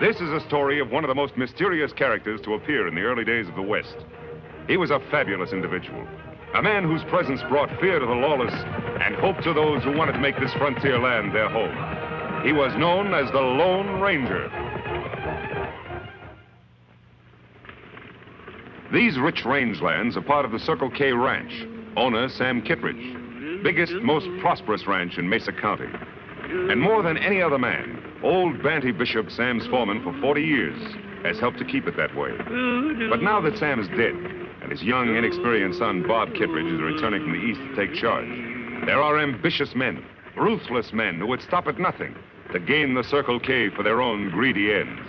This is a story of one of the most mysterious characters to appear in the early days of the West. He was a fabulous individual, a man whose presence brought fear to the lawless and hope to those who wanted to make this frontier land their home. He was known as the Lone Ranger. These rich rangelands are part of the Circle K Ranch, owner Sam Kittredge, biggest, most prosperous ranch in Mesa County. And more than any other man, old Banty Bishop, Sam's foreman for 40 years, has helped to keep it that way. But now that Sam is dead, and his young, inexperienced son, Bob Kittredge, is returning from the East to take charge, there are ambitious men, ruthless men who would stop at nothing to gain the Circle K for their own greedy ends.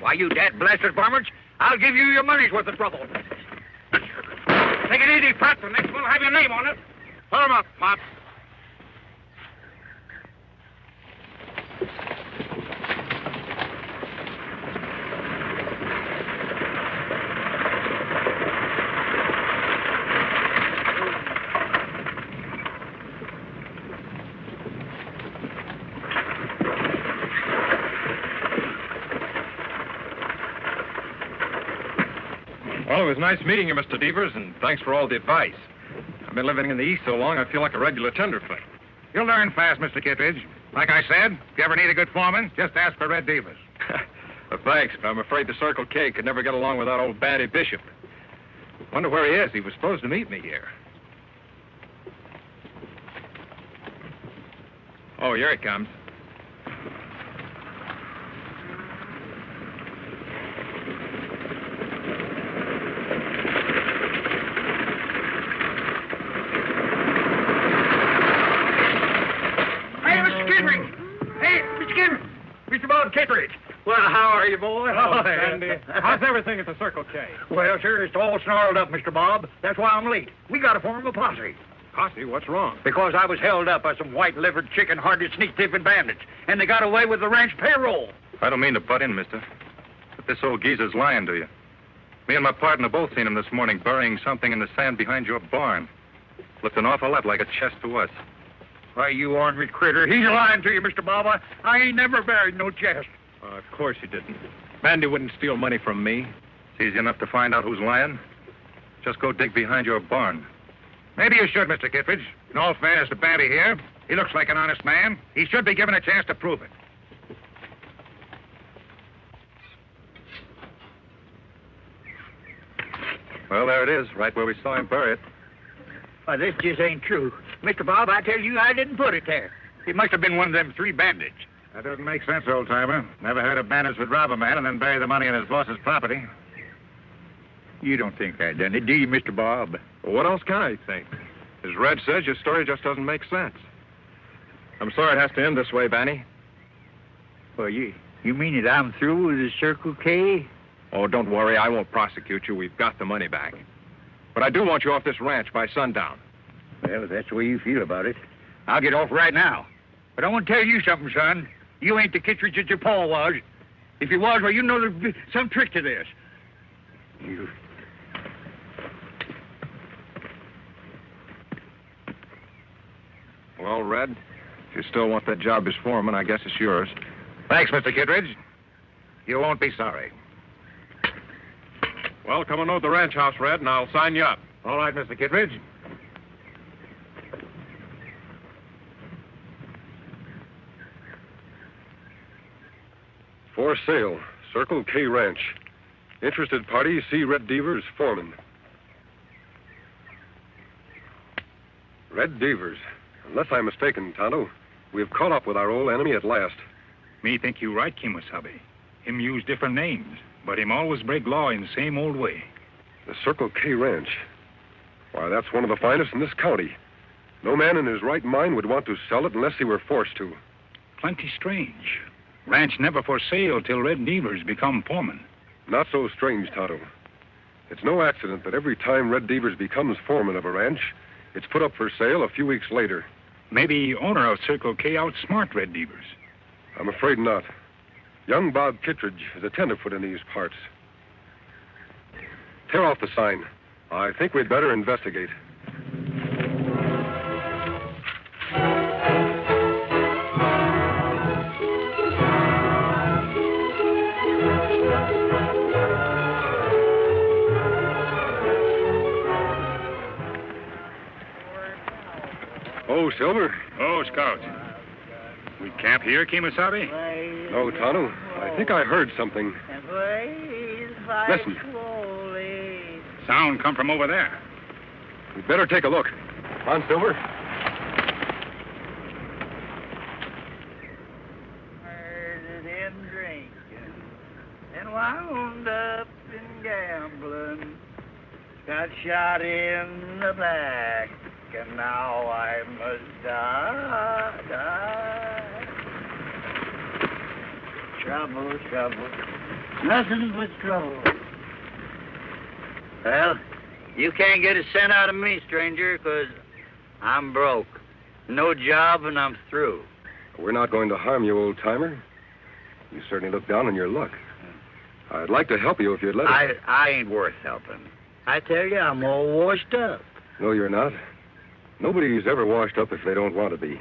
Why, you dad-blasted varmints, I'll give you your money's worth of trouble. Take it easy, Pop. The next one will have your name on it. Pull him up, Pop. Well, it was nice meeting you, Mr. Devers, and thanks for all the advice. I've been living in the East so long, I feel like a regular tenderfoot. You'll learn fast, Mr. Kittredge. Like I said, if you ever need a good foreman, just ask for Red Devers. Well, thanks, but I'm afraid the Circle K could never get along without old Banty Bishop. Wonder where he is. He was supposed to meet me here. Oh, here he comes. Kittredge. Well, how are you, boy? Oh, Sandy. How's everything at the Circle K? Well, sir, it's all snarled up, Mr. Bob. That's why I'm late. We got to form a posse. Posse? What's wrong? Because I was held up by some white-livered, chicken-hearted, sneak-thieving bandits, and they got away with the ranch payroll. I don't mean to butt in, mister, but this old geezer's lying to you. Me and my partner both seen him this morning burying something in the sand behind your barn. Looked an awful lot like a chest to us. Why, you ornery critter, he's lying to you, Mr. Bob. I ain't never buried no chest. Of course you didn't. Bandy wouldn't steal money from me. It's easy enough to find out who's lying. Just go dig behind your barn. Maybe you should, Mr. Kittredge. In all fairness to Bandy here, he looks like an honest man. He should be given a chance to prove it. Well, there it is, right where we saw him bury it. Why, this just ain't true. Mr. Bob, I tell you, I didn't put it there. It must have been one of them three bandits. That doesn't make sense, old-timer. Never heard of bandits would rob a man and then bury the money in his boss's property. You don't think I done it, do you, Mr. Bob? Well, what else can I think? As Red says, your story just doesn't make sense. I'm sorry it has to end this way, Banny. Well, you mean that I'm through with the Circle K? Oh, don't worry. I won't prosecute you. We've got the money back. But I do want you off this ranch by sundown. Well, if that's the way you feel about it, I'll get off right now. But I want to tell you something, son. You ain't the Kittredge that your pa was. If you was, well, you know there's some trick to this. You... Well, Red, if you still want that job as foreman, I guess it's yours. Thanks, Mr. Kittredge. You won't be sorry. Well, come on over to the ranch house, Red, and I'll sign you up. All right, Mr. Kittredge. For sale, Circle K Ranch. Interested party, see Red Devers, foreman. Red Devers. Unless I'm mistaken, Tonto, we've caught up with our old enemy at last. Me think you right, Kimasabi. Him use different names, but him always break law in the same old way. The Circle K Ranch. Why, that's one of the finest in this county. No man in his right mind would want to sell it unless he were forced to. Plenty strange. Ranch never for sale till Red Devers become foreman. Not so strange, Tonto. It's no accident that every time Red Devers becomes foreman of a ranch, it's put up for sale a few weeks later. Maybe owner of Circle K outsmart Red Devers. I'm afraid not. Young Bob Kittredge is a tenderfoot in these parts. Tear off the sign. I think we'd better investigate. Oh, Silver. Oh, Scout. We camp here, Kemosabe? No, Tonto. I think I heard something. Listen. Sound come from over there. We'd better take a look. On, Silver. Murdered and drinking and wound up in gambling. Got shot in the back, and now I must die. Trouble, trouble, nothing but trouble. Well, you can't get a cent out of me, stranger, 'cause I'm broke. No job, and I'm through. We're not going to harm you, old-timer. You certainly look down on your luck. I'd like to help you if you'd let us. I ain't worth helping. I tell you, I'm all washed up. No, you're not. Nobody's ever washed up if they don't want to be.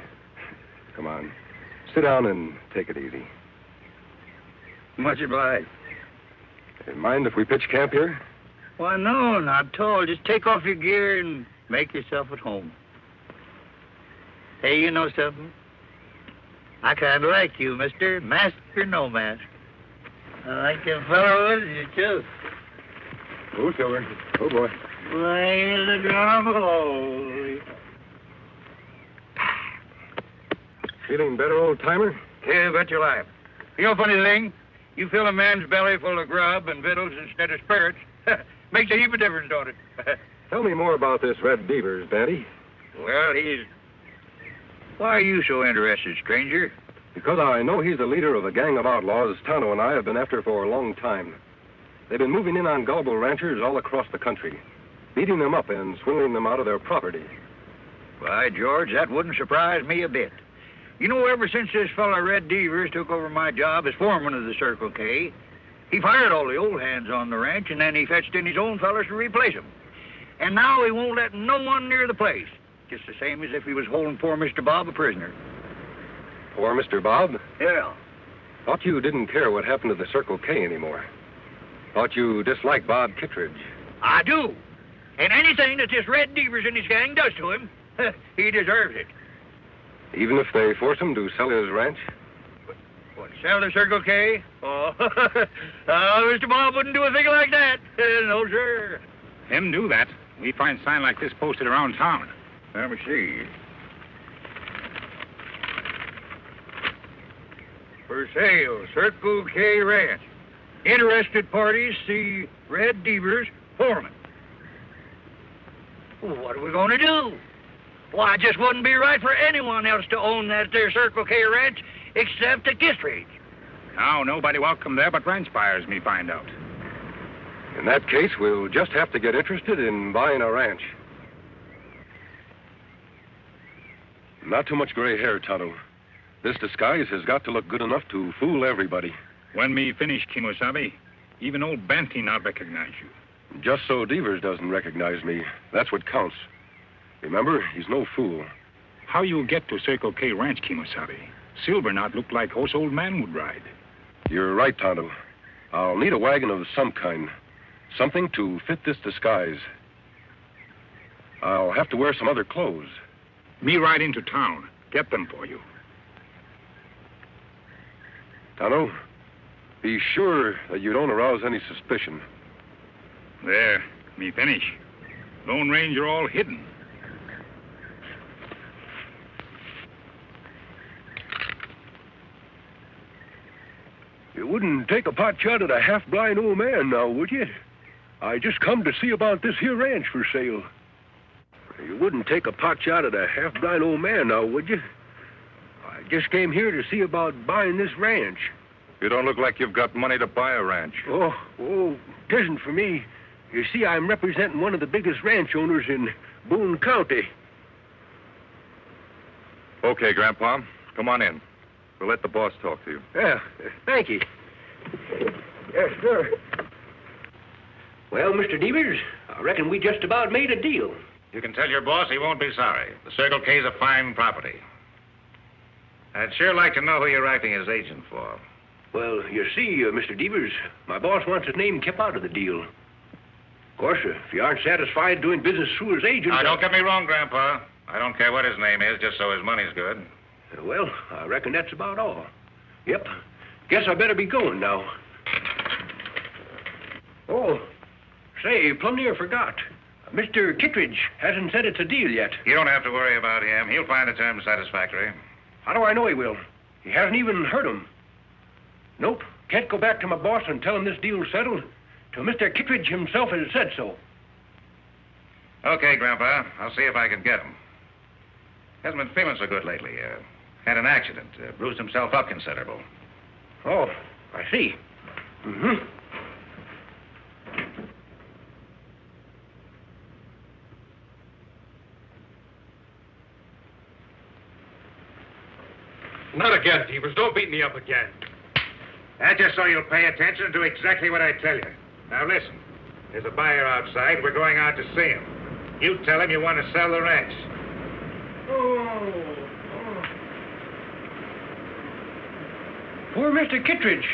Come on. Sit down and take it easy. Much obliged. Mind if we pitch camp here? Why, no, not at all. Just take off your gear and make yourself at home. Hey, you know something? I kind of like you, mister. Mask or no mask. I like them fellow with you, too. Oh, Silver. Oh, boy. Play the drum holy. Feeling better, old-timer? Yeah, bet your life. You know, funny thing, you fill a man's belly full of grub and victuals instead of spirits. Makes a heap of difference, don't it? Tell me more about this Red Devers, Bandy. Well, why are you so interested, stranger? Because I know he's the leader of a gang of outlaws Tonto and I have been after for a long time. They've been moving in on gullible ranchers all across the country, beating them up and swindling them out of their property. By George, that wouldn't surprise me a bit. You know, ever since this fella Red Devers took over my job as foreman of the Circle K, he fired all the old hands on the ranch, and then he fetched in his own fellas to replace them. And now he won't let no one near the place, just the same as if he was holding poor Mr. Bob a prisoner. Poor Mr. Bob? Yeah. Thought you didn't care what happened to the Circle K anymore. Thought you disliked Bob Kittredge. I do. And anything that this Red Devers and his gang does to him, he deserves it. Even if they force him to sell his ranch? What, sell the Circle K? Oh, Mr. Bob wouldn't do a thing like that. No, sir. Him do that. We find sign like this posted around town. Let me see. For sale, Circle K Ranch. Interested parties see Red Devers, foreman. Well, what are we going to do? Why, it just wouldn't be right for anyone else to own that there Circle K Ranch except the Kittredge. Now, nobody welcome there but ranch buyers, me find out. In that case, we'll just have to get interested in buying a ranch. Not too much gray hair, Tonto. This disguise has got to look good enough to fool everybody. When me finish, Kemosabe, even old Banty not recognize you. Just so Devers doesn't recognize me, that's what counts. Remember, he's no fool. How you get to Circle K Ranch, Kemosabe? Silver not look like horse old man would ride. You're right, Tonto. I'll need a wagon of some kind. Something to fit this disguise. I'll have to wear some other clothes. Me ride into town. Get them for you. Tonto, be sure that you don't arouse any suspicion. There, me finish. Lone Ranger all hidden. You wouldn't take a pot shot at a half-blind old man now, would you? I just come to see about this here ranch for sale. You wouldn't take a pot shot at a half-blind old man now, would you? I just came here to see about buying this ranch. You don't look like you've got money to buy a ranch. Oh, it isn't for me. You see, I'm representing one of the biggest ranch owners in Boone County. Okay, Grandpa, come on in. We'll let the boss talk to you. Yeah, thank you. Yes, sir. Well, Mr. Devers, I reckon we just about made a deal. You can tell your boss he won't be sorry. The Circle K's a fine property. I'd sure like to know who you're acting as agent for. Well, you see, Mr. Devers, my boss wants his name kept out of the deal. Of course, if you aren't satisfied doing business through his agent... Now, don't get me wrong, Grandpa. I don't care what his name is, just so his money's good. Well, I reckon that's about all. Yep. Guess I better be going now. Oh, say, plumb near forgot. Mr. Kittredge hasn't said it's a deal yet. You don't have to worry about him. He'll find the terms satisfactory. How do I know he will? He hasn't even heard 'em. Nope. Can't go back to my boss and tell him this deal's settled till Mr. Kittredge himself has said so. Okay, Grandpa. I'll see if I can get him. Hasn't been feeling so good lately. Had an accident. Bruised himself up considerable. Oh, I see. Mm-hmm. Not again, Devers. Don't beat me up again. That's just so you'll pay attention and do exactly what I tell you. Now, listen. There's a buyer outside. We're going out to see him. You tell him you want to sell the ranch. Poor Mr. Kittredge.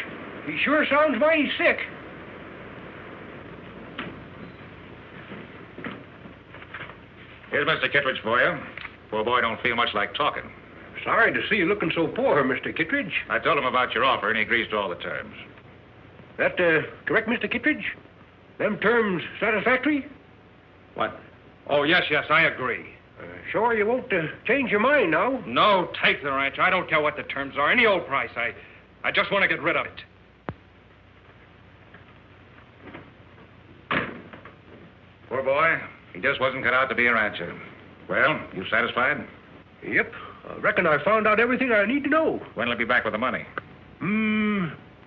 He sure sounds mighty sick. Here's Mr. Kittredge for you. Poor boy don't feel much like talking. Sorry to see you looking so poor, Mr. Kittredge. I told him about your offer, and he agrees to all the terms. That correct, Mr. Kittredge? Them terms satisfactory? What? Oh, yes, I agree. Sure you won't change your mind now? No, take the ranch. I don't care what the terms are. Any old price. I just want to get rid of it. Poor boy. He just wasn't cut out to be a rancher. Well, you satisfied? Yep. I reckon I found out everything I need to know. When'll he be back with the money?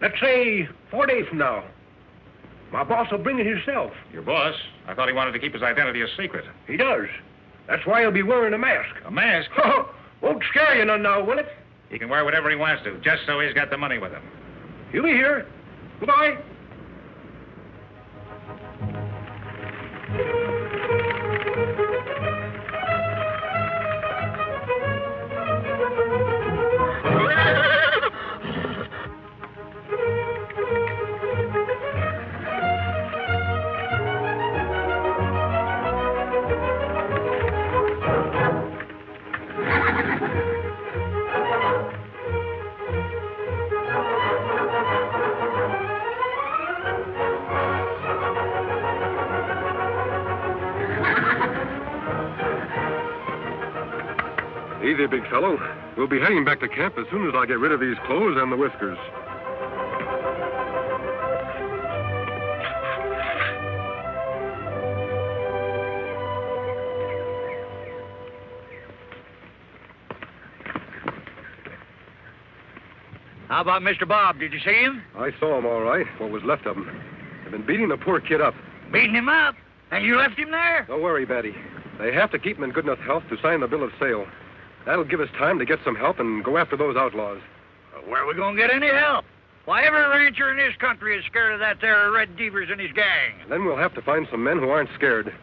Let's say 4 days from now. My boss will bring it himself. Your boss? I thought he wanted to keep his identity a secret. He does. That's why he'll be wearing a mask. A mask? Won't scare you none now, will it? He can wear whatever he wants to, just so he's got the money with him. He'll be here. Goodbye. Easy, big fellow. We'll be heading back to camp as soon as I get rid of these clothes and the whiskers. How about Mr. Bob? Did you see him? I saw him all right, what was left of him. They've been beating the poor kid up. Beating him up? And you left him there? Don't worry, Betty. They have to keep him in good enough health to sign the bill of sale. That'll give us time to get some help and go after those outlaws. Where are we going to get any help? Why, every rancher in this country is scared of that there Red Devers and his gang. Then we'll have to find some men who aren't scared.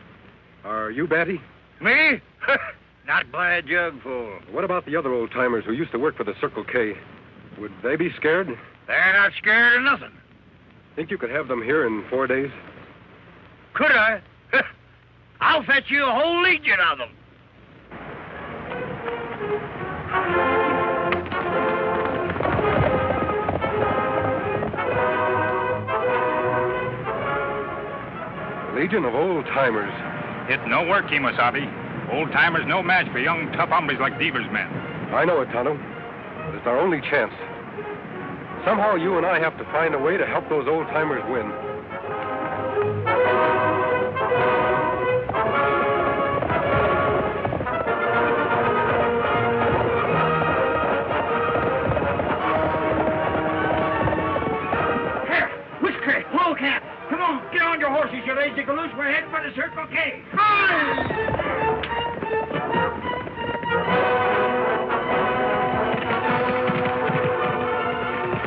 Are you, Batty? Me? Not by a jugful. What about the other old-timers who used to work for the Circle K? Would they be scared? They're not scared of nothing. Think you could have them here in 4 days? Could I? I'll fetch you a whole legion of them. Legion of Old-Timers. It no work, Kemosabe. Old-timers no match for young, tough hombres like Devers' men. I know it, Tonto. But it's our only chance. Somehow you and I have to find a way to help those old-timers win. Come on, get on your horses, you lazy galoot. We're heading for the Circle K.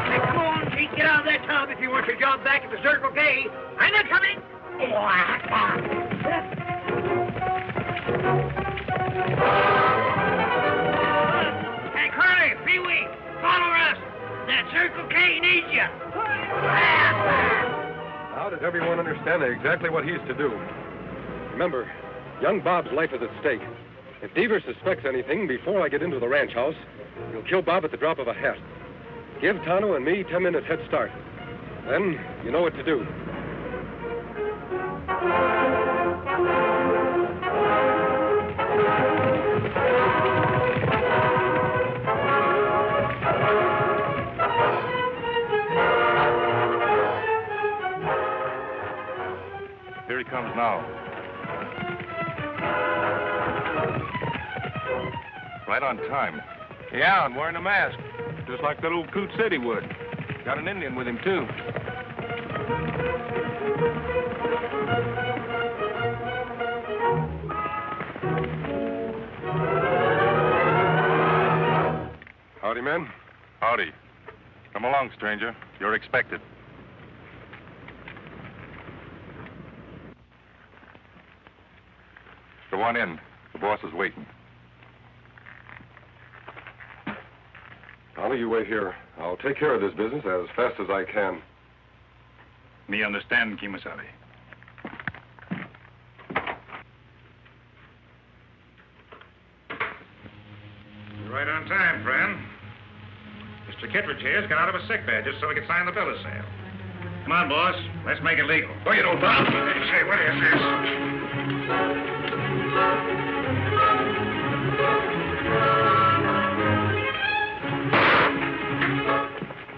Hey, come on, Pete, get out of that tub if you want your job back at the Circle K. And they're coming. Hey, Curly, Pee-wee, follow us. That Circle K needs you. Now does everyone understand exactly what he's to do? Remember, young Bob's life is at stake. If Devers suspects anything before I get into the ranch house, he'll kill Bob at the drop of a hat. Give Tonto and me 10 minutes head start. Then you know what to do. Here he comes now. Right on time. Yeah, and wearing a mask. Just like that old coot said he would. Got an Indian with him, too. Howdy, men. Howdy. Come along, stranger. You're expected. Go on in. The boss is waiting. Tonto, you wait here. I'll take care of this business as fast as I can. Me understand, Kimasabi. You're right on time, friend. Mr. Kittredge here's got out of a sick bed just so we could sign the bill of sale. Come on, boss. Let's make it legal. Oh, you don't, Bob. Say, what is this?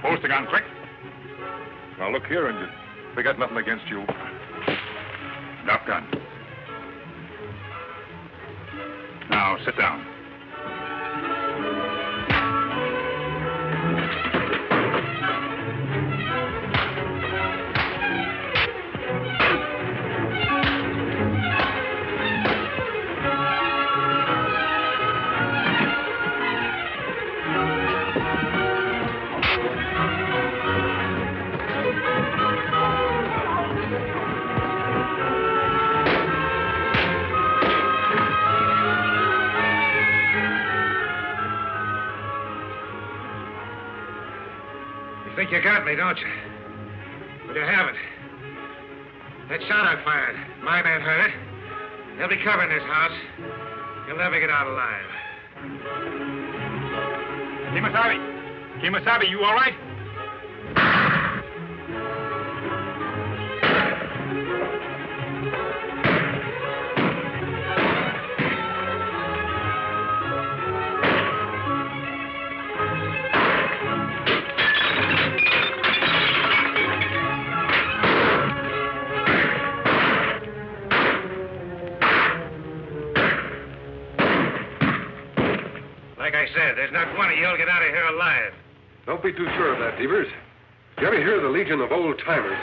Post the gun, quick. Now, look here, Injun. We got nothing against you. Drop gun. Now, sit down. You think you got me, don't you? But you haven't. That shot I fired, my man heard it. They'll be covering this house. You'll never get out alive. Kimasabi! Kimasabi, you all right? Like I said, there's not one of you'll get out of here alive. Don't be too sure of that, Devers. You ever hear of the Legion of Old-Timers?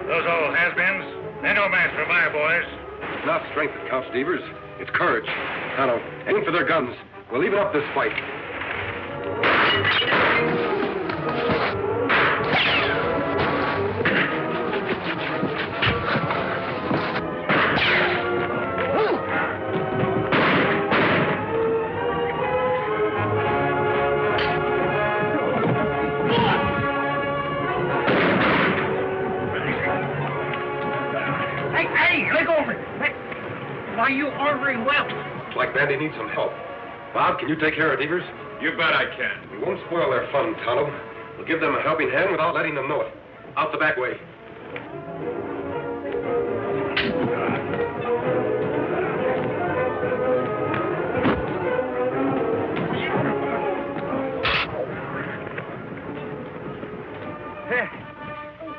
Those old has-beens, they're no match for my boys. It's not strength that counts, Devers. It's courage. Tonto, aim for their guns. We'll even up this fight. Hey, look over. Hey, why, you ordering well. Looks like Bandy needs some help. Bob, can you take care of Devers? You bet I can. We won't spoil their fun, Tonto. We'll give them a helping hand without letting them know it. Out the back way.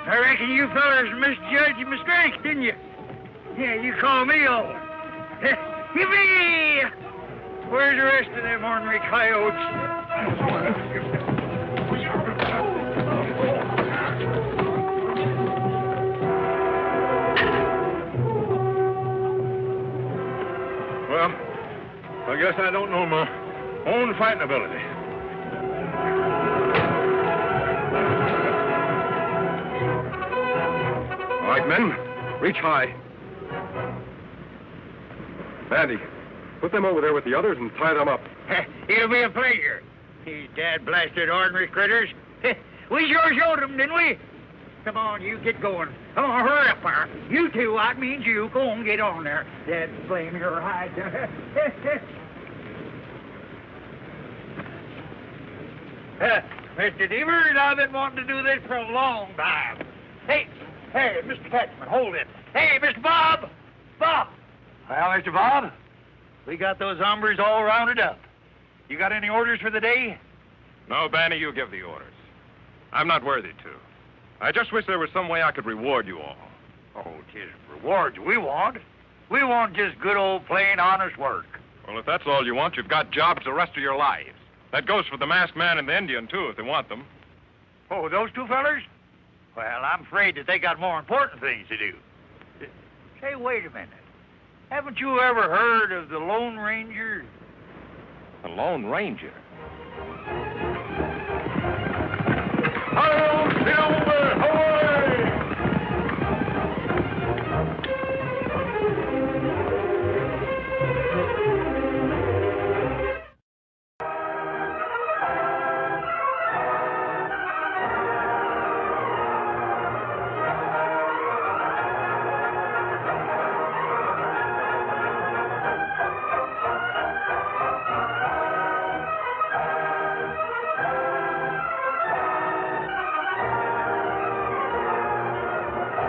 I reckon you fellas misjudged my strength, didn't you? Yeah, you called me old. Yippee! Where's the rest of them ornery coyotes? Well, I guess I don't know, Ma. Own fighting ability. All right, men, reach high. Bandy, put them over there with the others and tie them up. It'll be a pleasure. These dad-blasted ordinary critters. We sure showed them, didn't we? Come on, you get going. Come on, hurry up there. You two, I mean you, go on, get on there. Dad, blame your hide. Mr. Devers, I've been wanting to do this for a long time. Hey, Mr. Catchman, hold it. Hey, Mr. Bob! Bob! Well, Mr. Bob, we got those hombres all rounded up. You got any orders for the day? No, Banny, you give the orders. I'm not worthy to. I just wish there was some way I could reward you all. Oh, 'tis rewards we want. We want just good old plain honest work. Well, if that's all you want, you've got jobs the rest of your lives. That goes for the masked man and the Indian, too, if they want them. Oh, those two fellers? Well, I'm afraid that they got more important things to do. Say, wait a minute. Haven't you ever heard of the Lone Ranger? The Lone Ranger?